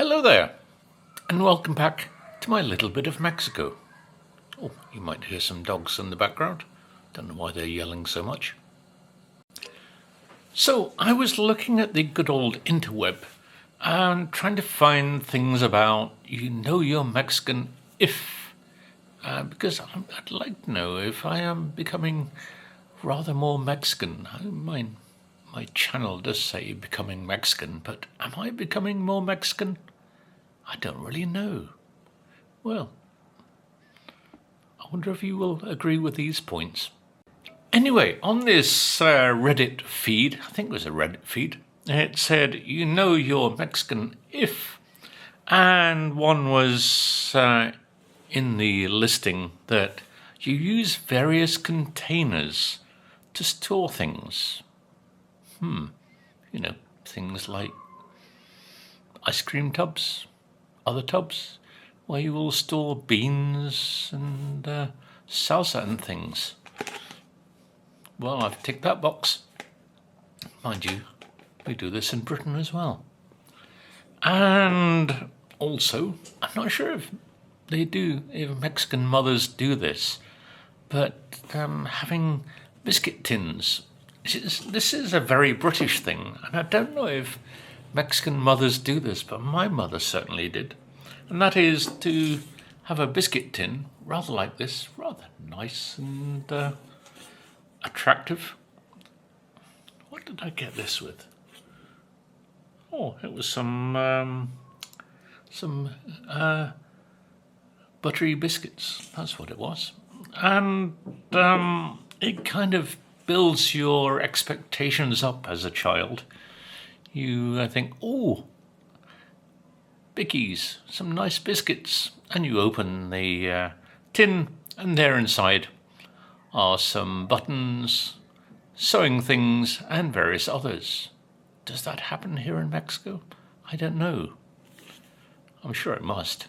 Hello there, and welcome back to my little bit of Mexico. Oh, you might hear some dogs in the background. Don't know why they're yelling so much. So, I was looking at the good old interweb and trying to find things about you're Mexican if, because I'd like to know if I am becoming rather more Mexican. My channel does say becoming Mexican, but am I becoming more Mexican? I don't really know. Well, I wonder if you will agree with these points. Anyway, on this Reddit feed, I think it was a Reddit feed, it said, you're Mexican if, and one was in the listing that you use various containers to store things. Things like ice cream tubs, other tubs, where you will store beans and salsa and things. Well, I've ticked that box. Mind you, we do this in Britain as well. And also, I'm not sure if Mexican mothers do this, but having biscuit tins. This is a very British thing, and I don't know if Mexican mothers do this, but my mother certainly did. And that is to have a biscuit tin, rather like this, rather nice and attractive. What did I get this with? Oh, it was some buttery biscuits. That's what it was. And it kind of builds your expectations up as a child. You think, oh, Bickies, some nice biscuits. And you open the tin, and there inside are some buttons, sewing things, and various others. Does that happen here in Mexico? I don't know. I'm sure it must.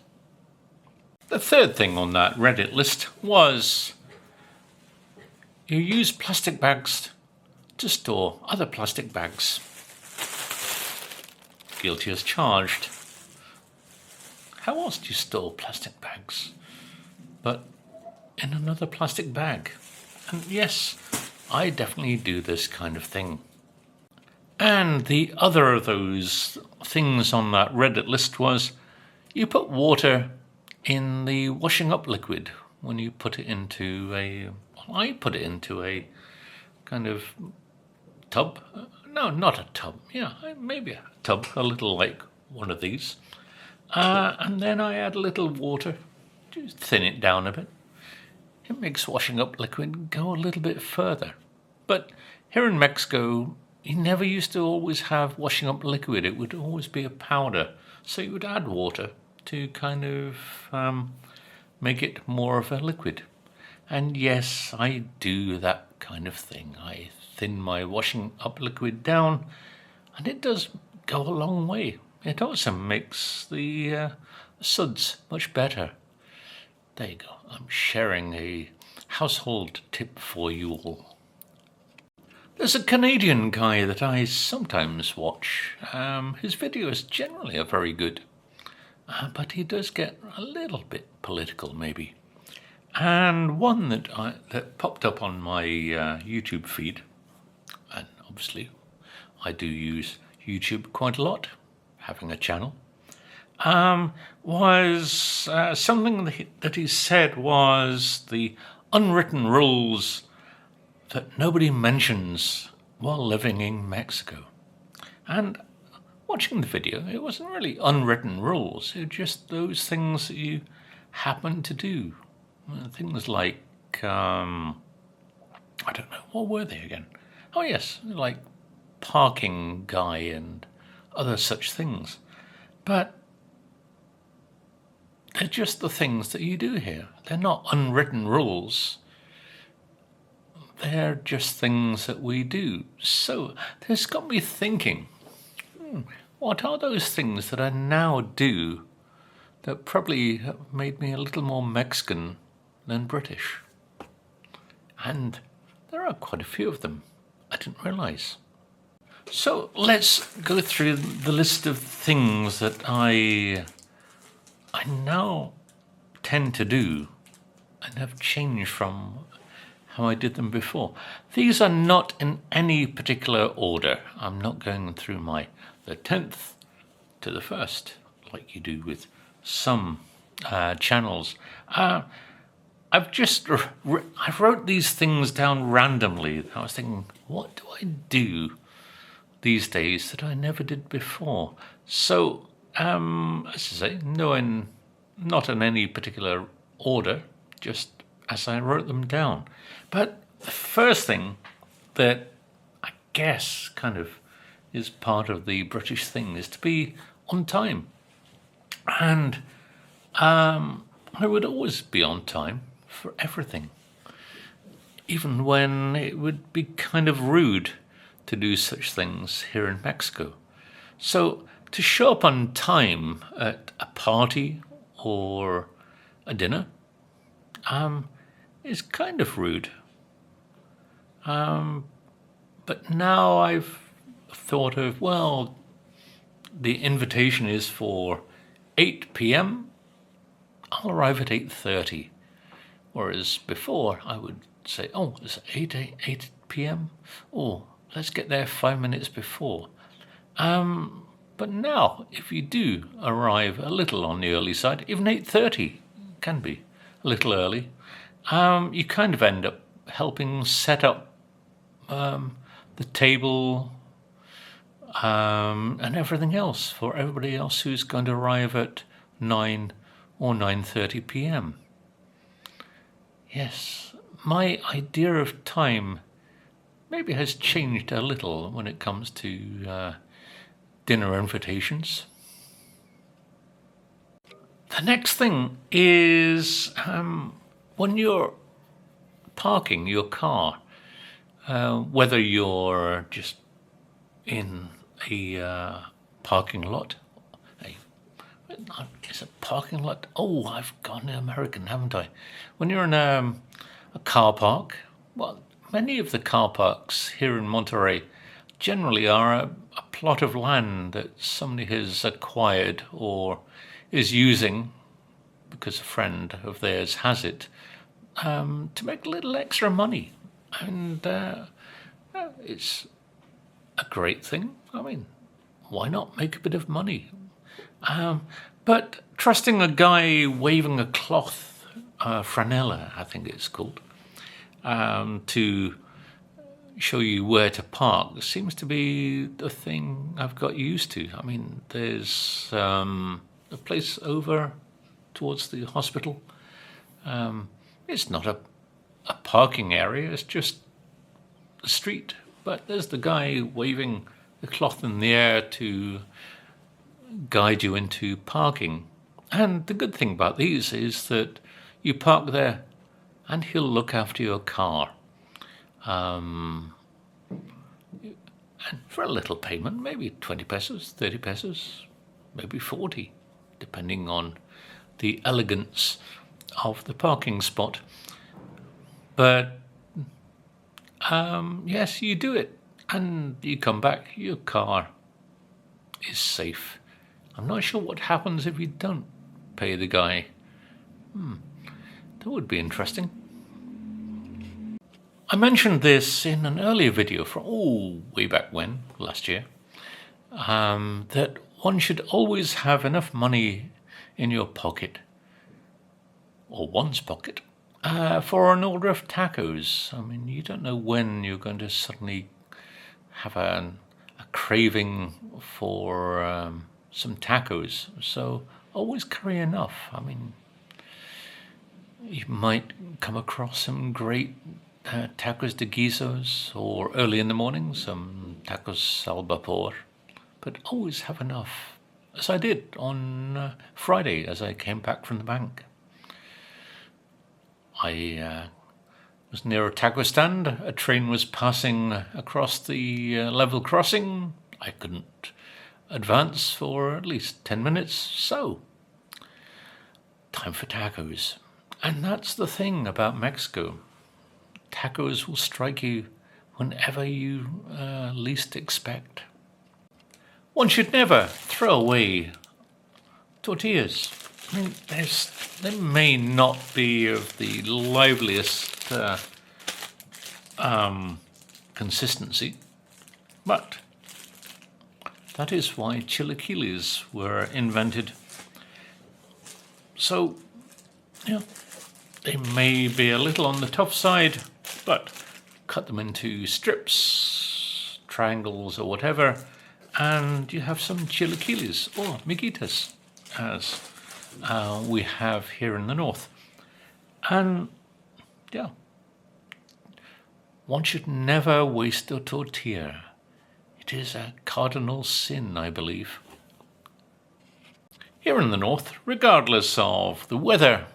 The third thing on that Reddit list was you use plastic bags to store other plastic bags. Guilty as charged. How else do you store plastic bags but in another plastic bag? And yes, I definitely do this kind of thing. And the other of those things on that Reddit list was you put water in the washing up liquid when you put it into I put it into a kind of tub. No, not a tub. Yeah, maybe a tub, a little like one of these. And then I add a little water, just thin it down a bit. It makes washing up liquid go a little bit further. But here in Mexico, you never used to always have washing up liquid. It would always be a powder. So you would add water to kind of make it more of a liquid. And yes, I do that kind of thing. I thin my washing up liquid down, and it does go a long way. It also makes the suds much better. There you go. I'm sharing a household tip for you all. There's a Canadian guy that I sometimes watch. His videos generally are very good, but he does get a little bit political maybe. And one that popped up on my YouTube feed, and obviously I do use YouTube quite a lot, having a channel, was something that he said was the unwritten rules that nobody mentions while living in Mexico. And watching the video, it wasn't really unwritten rules. It was just those things that you happen to do. Things like, I don't know, what were they again? Oh yes, like parking guy and other such things. But they're just the things that you do here. They're not unwritten rules. They're just things that we do. So this got me thinking, what are those things that I now do that probably have made me a little more Mexican than British? And there are quite a few of them. I didn't realise. So let's go through the list of things that I now tend to do and have changed from how I did them before. These are not in any particular order. I'm not going through the 10th to the 1st like you do with some channels. I've just I wrote these things down randomly. I was thinking, what do I do these days that I never did before? So, as I say, not in any particular order, just as I wrote them down. But the first thing that I guess kind of is part of the British thing is to be on time. And I would always be on time for everything, even when it would be kind of rude to do such things here in Mexico. So to show up on time at a party or a dinner is kind of rude. But now I've thought of, well, the invitation is for 8 p.m. I'll arrive at 8:30. Whereas before I would say, oh, it's 8 p.m. Oh, let's get there 5 minutes before. But now, if you do arrive a little on the early side, even 8:30 can be a little early, you kind of end up helping set up the table and everything else for everybody else who's going to arrive at 9 or 9:30 p.m. Yes, my idea of time maybe has changed a little when it comes to dinner invitations. The next thing is when you're parking your car, whether you're just in a parking lot. Is it parking lot? Oh, I've gone American, haven't I? When you're in a car park, well, many of the car parks here in Monterey generally are a plot of land that somebody has acquired or is using because a friend of theirs has it to make a little extra money. And it's a great thing. I mean, why not make a bit of money? But trusting a guy waving a cloth, franella, I think it's called, to show you where to park seems to be the thing I've got used to. I mean, there's a place over towards the hospital. It's not a parking area, it's just a street. But there's the guy waving the cloth in the air to guide you into parking. And the good thing about these is that you park there and he'll look after your car. And for a little payment, maybe 20 pesos, 30 pesos, maybe 40, depending on the elegance of the parking spot. But yes, you do it and you come back, your car is safe. I'm not sure what happens if you don't pay the guy. That would be interesting. I mentioned this in an earlier video from way back when, last year, that one should always have enough money in your pocket, or one's pocket, for an order of tacos. I mean, you don't know when you're going to suddenly have a craving for some tacos, so always carry enough. I mean, you might come across some great tacos de guisos, or early in the morning some tacos al vapor, but always have enough, as I did on Friday as I came back from the bank. I was near a taco stand. A train was passing across the level crossing. I couldn't advance for at least 10 minutes, so time for tacos. And that's the thing about Mexico. Tacos will strike you whenever you least expect. One should never throw away tortillas. I mean, they may not be of the liveliest consistency, but that is why chilaquiles were invented. So, they may be a little on the tough side, but cut them into strips, triangles, or whatever, and you have some chilaquiles or miguitas, as we have here in the north. And one should never waste a tortilla. It is a cardinal sin, I believe. Here in the north, regardless of the weather,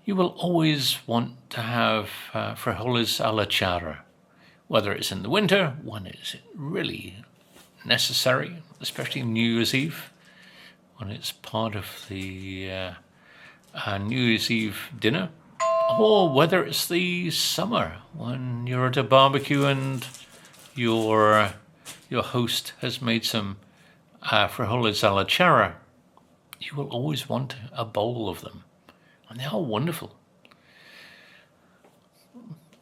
you will always want to have frijoles a la charra, whether it's in the winter, when it's really necessary, especially New Year's Eve, when it's part of the New Year's Eve dinner, or whether it's the summer when you're at a barbecue and your host has made some frijoles a la charra. You will always want a bowl of them, and they are wonderful.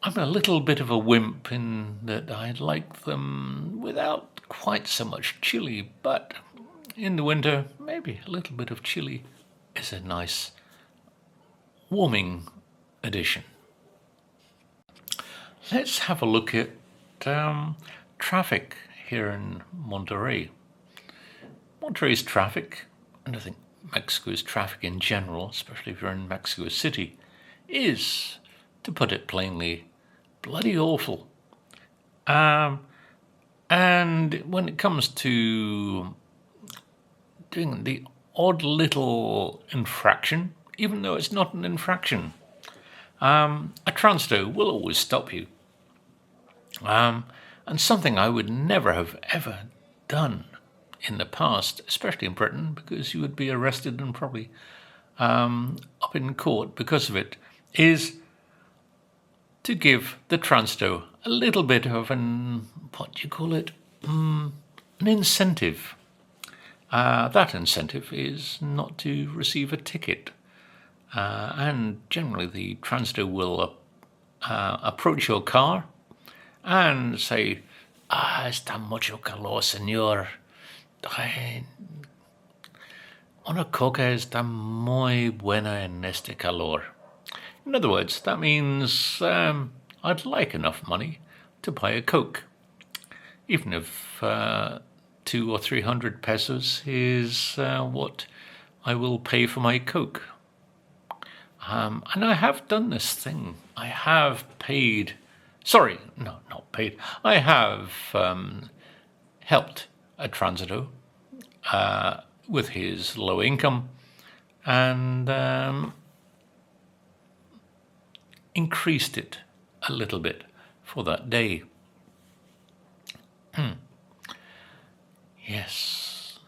I'm a little bit of a wimp in that I like them without quite so much chili, but in the winter, maybe a little bit of chili is a nice warming addition. Let's have a look at traffic here in Monterrey. Monterrey's traffic, and I think Mexico's traffic in general, especially if you're in Mexico City, is, to put it plainly, bloody awful. And when it comes to doing the odd little infraction, even though it's not an infraction, a transito will always stop you. And something I would never have ever done in the past, especially in Britain, because you would be arrested and probably up in court because of it, is to give the transito a little bit of an incentive. That incentive is not to receive a ticket. And generally the transito will approach your car and say, está mucho calor, señor. Una coca está muy buena en este calor. In other words, that means I'd like enough money to buy a Coke, even if 200 or 300 pesos is what I will pay for my Coke. And I have done this thing. I have paid. Sorry, no, not paid. I have helped a transito with his low income and increased it a little bit for that day. Yes.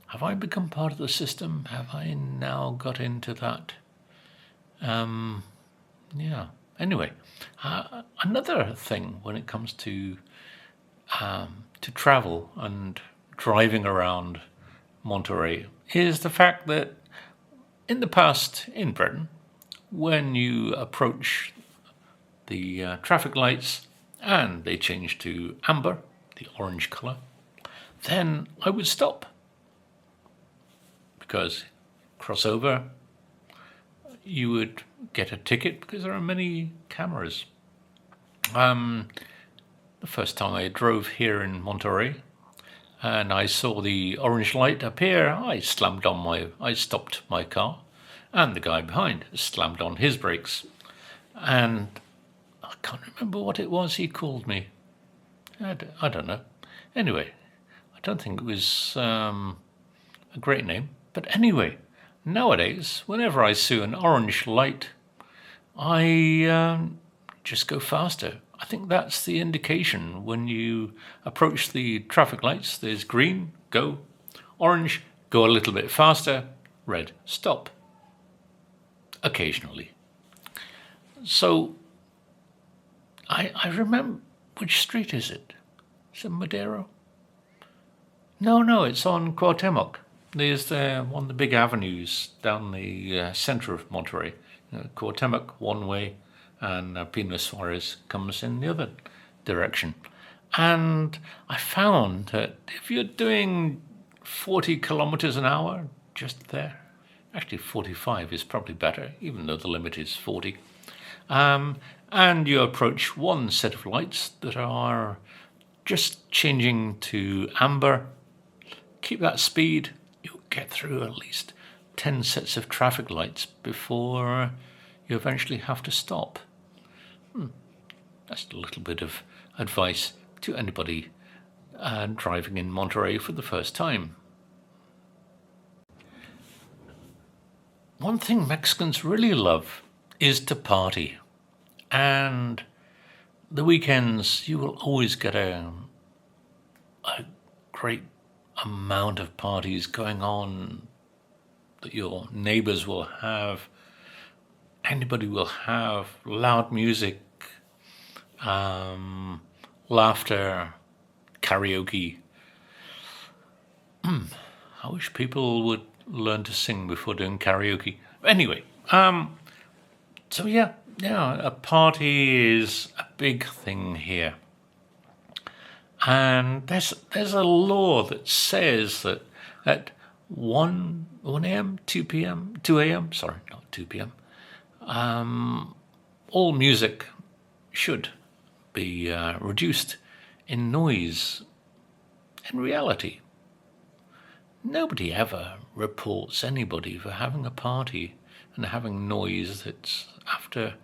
Have I become part of the system? Have I now got into that? Anyway, another thing when it comes to travel and driving around Monterrey is the fact that in the past in Britain, when you approach the traffic lights and they change to amber, the orange colour, then I would stop because crossover, you would get a ticket because there are many cameras. The first time I drove here in Monterrey and I saw the orange light appear, I stopped my car, and the guy behind slammed on his brakes. And I can't remember what it was he called me. I don't know. Anyway, I don't think it was a great name. But anyway, nowadays, whenever I see an orange light, I just go faster. I think that's the indication. When you approach the traffic lights, there's green, go. Orange, go a little bit faster. Red, stop. Occasionally. So I Which street is it? Is it Madero? No, it's on Cuauhtemoc. There's one of the big avenues down the center of Monterrey. Cuauhtemoc one way, and Pino Suarez comes in the other direction. And I found that if you're doing 40 kilometers an hour, just there, actually 45 is probably better, even though the limit is 40. And you approach one set of lights that are just changing to amber. Keep that speed, you'll get through at least 10 sets of traffic lights before you eventually have to stop. That's a little bit of advice to anybody driving in Monterrey for the first time. One thing Mexicans really love is to party. And the weekends, you will always get a great amount of parties going on that your neighbors will have. Anybody will have loud music, laughter, karaoke. I wish people would learn to sing before doing karaoke. Anyway, so yeah, a party is a big thing here. And there's a law that says that at 1 a.m., 2 a.m., sorry, not 2 p.m., all music should be reduced in noise. In reality, nobody ever reports anybody for having a party and having noise that's after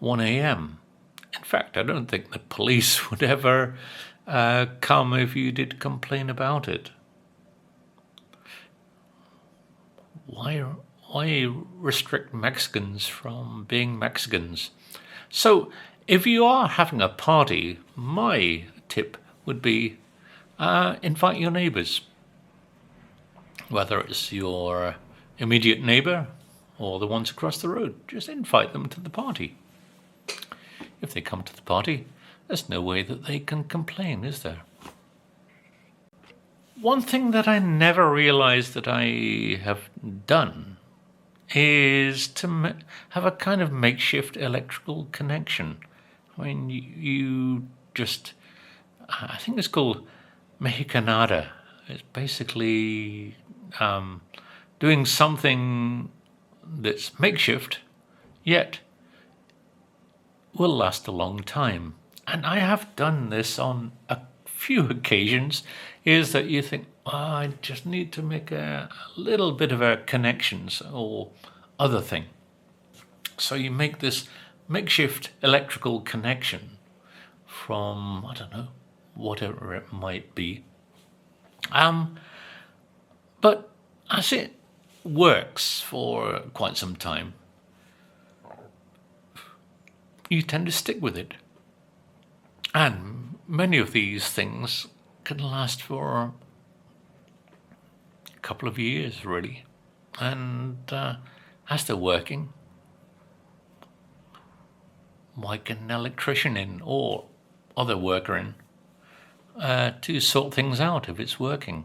1 a.m. In fact, I don't think the police would ever come if you did complain about it. Why restrict Mexicans from being Mexicans? So, if you are having a party, my tip would be invite your neighbors. Whether it's your immediate neighbor or the ones across the road, just invite them to the party. If they come to the party, there's no way that they can complain, is there? One thing that I never realized that I have done is to have a kind of makeshift electrical connection. I mean, you just, I think it's called Méxicanada. It's basically doing something that's makeshift, yet will last a long time. And I have done this on a few occasions, is that you think, I just need to make a little bit of a connections or other thing. So you make this makeshift electrical connection from, I don't know, whatever it might be. But as it works for quite some time, you tend to stick with it. And many of these things can last for a couple of years, really. And as they're working, why get an electrician in or other worker in to sort things out if it's working?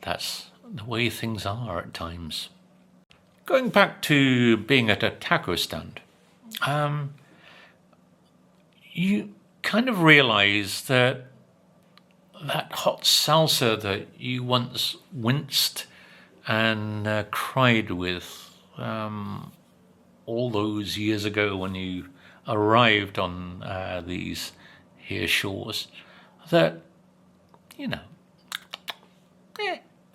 That's the way things are at times. Going back to being at a taco stand, you kind of realize that hot salsa that you once winced and cried with all those years ago when you arrived on these here shores, that,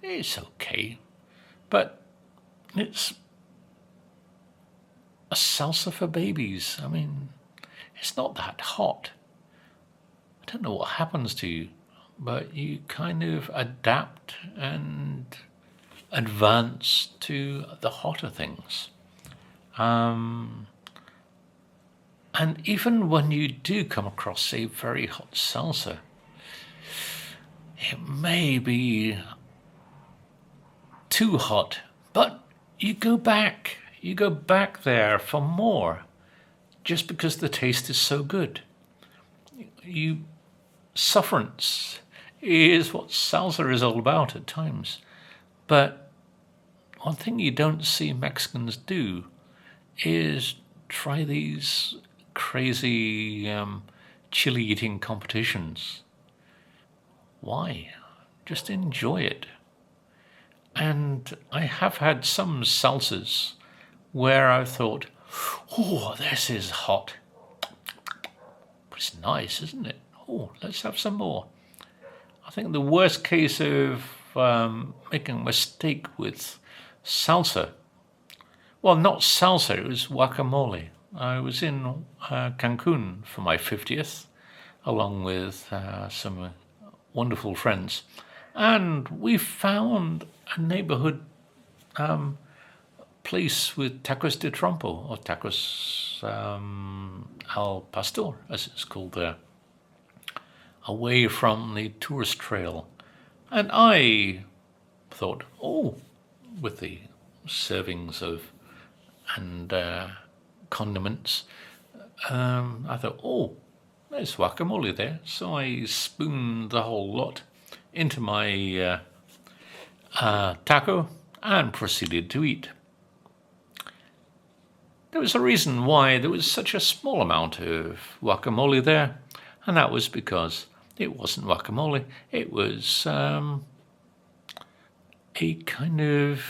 it's okay, but it's a salsa for babies. I mean, it's not that hot. I don't know what happens to you, but you kind of adapt and advance to the hotter things. And even when you do come across a very hot salsa, it may be too hot, but you go back there for more, just because the taste is so good. Sufferance is what salsa is all about at times. But one thing you don't see Mexicans do is try these crazy chili eating competitions. Why? Just enjoy it. And I have had some salsas where I thought, oh, this is hot. It's nice, isn't it? Oh, let's have some more. I think the worst case of making a mistake with salsa, well, not salsa, it was guacamole. I was in Cancun for my 50th, along with some wonderful friends, and we found a neighborhood place with tacos de trompo, or tacos al pastor, as it's called there, away from the tourist trail. And I thought, oh, with the servings of and condiments, I thought, oh, there's guacamole there. So I spooned the whole lot into my taco and proceeded to eat. There was a reason why there was such a small amount of guacamole there, and that was because it wasn't guacamole. It was a kind of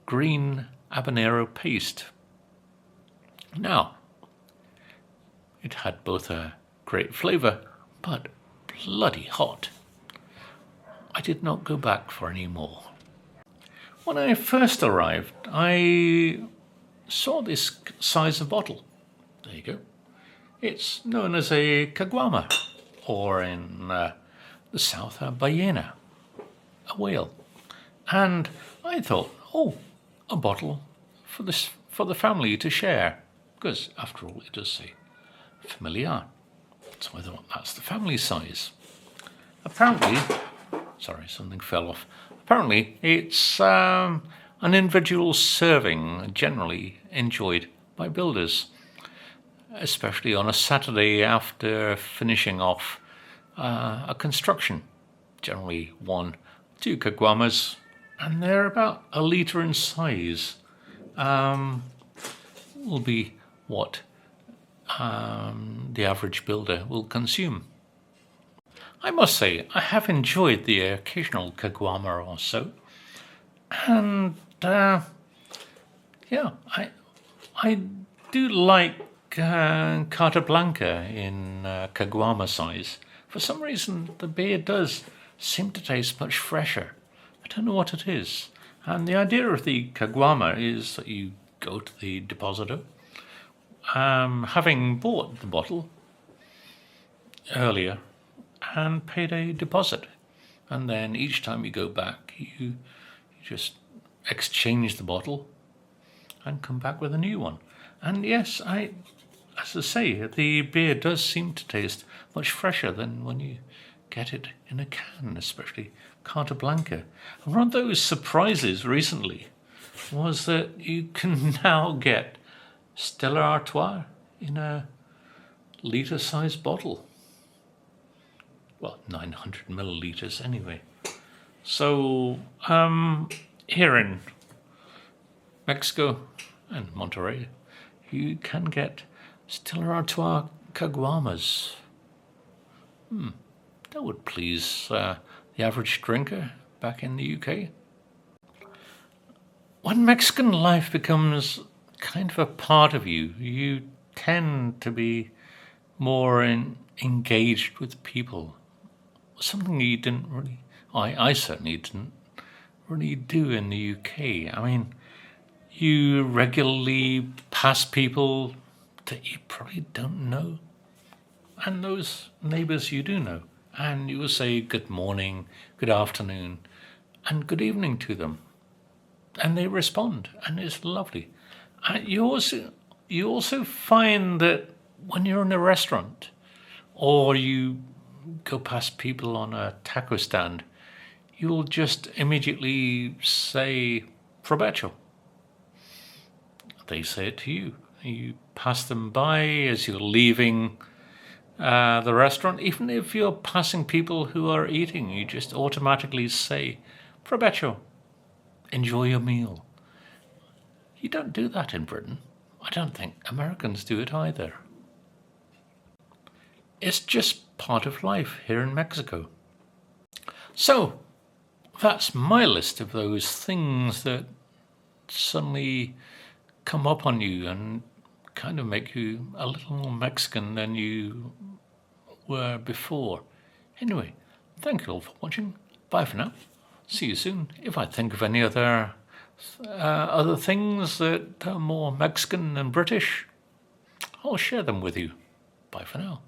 green habanero paste. Now, it had both a great flavour, but bloody hot. I did not go back for any more. When I first arrived, I saw this size of bottle. There you go. It's known as a caguama, or in the south, a ballena, a whale. And I thought, oh, a bottle for the family to share, because after all it does say familiar. So I thought that's the family size. Apparently, sorry, something fell off. Apparently it's an individual serving, generally enjoyed by builders, especially on a Saturday after finishing off a construction. Generally 1-2 caguamas, and they're about a litre in size. Will be what the average builder will consume. I must say, I have enjoyed the occasional caguama or so, and yeah, I do like Carta Blanca in caguama size. For some reason, the beer does seem to taste much fresher. I don't know what it is. And the idea of the caguama is that you go to the depositor, having bought the bottle earlier and paid a deposit. And then each time you go back, you just exchange the bottle and come back with a new one. And yes, as I say, the beer does seem to taste much fresher than when you get it in a can, especially Carta Blanca. And one of those surprises recently was that you can now get Stella Artois in a litre-sized bottle. Well, 900 millilitres anyway. So, here in Mexico and Monterrey, you can get Stella Artois caguamas. That would please the average drinker back in the UK. When Mexican life becomes kind of a part of you, you tend to be more engaged with people. Something you didn't really, I certainly didn't really do in the UK. I mean, you regularly pass people that you probably don't know, and those neighbours you do know, and you will say good morning, good afternoon, and good evening to them, and they respond, and it's lovely. And you also find that when you're in a restaurant, or you go past people on a taco stand, you'll just immediately say provecho. They say it to you. You pass them by as you're leaving the restaurant. Even if you're passing people who are eating, you just automatically say, "Provecho, enjoy your meal." You don't do that in Britain. I don't think Americans do it either. It's just part of life here in Mexico. So, that's my list of those things that suddenly come up on you and kind of make you a little more Mexican than you were before. Anyway, thank you all for watching. Bye for now. See you soon. If I think of any other things that are more Mexican than British, I'll share them with you. Bye for now.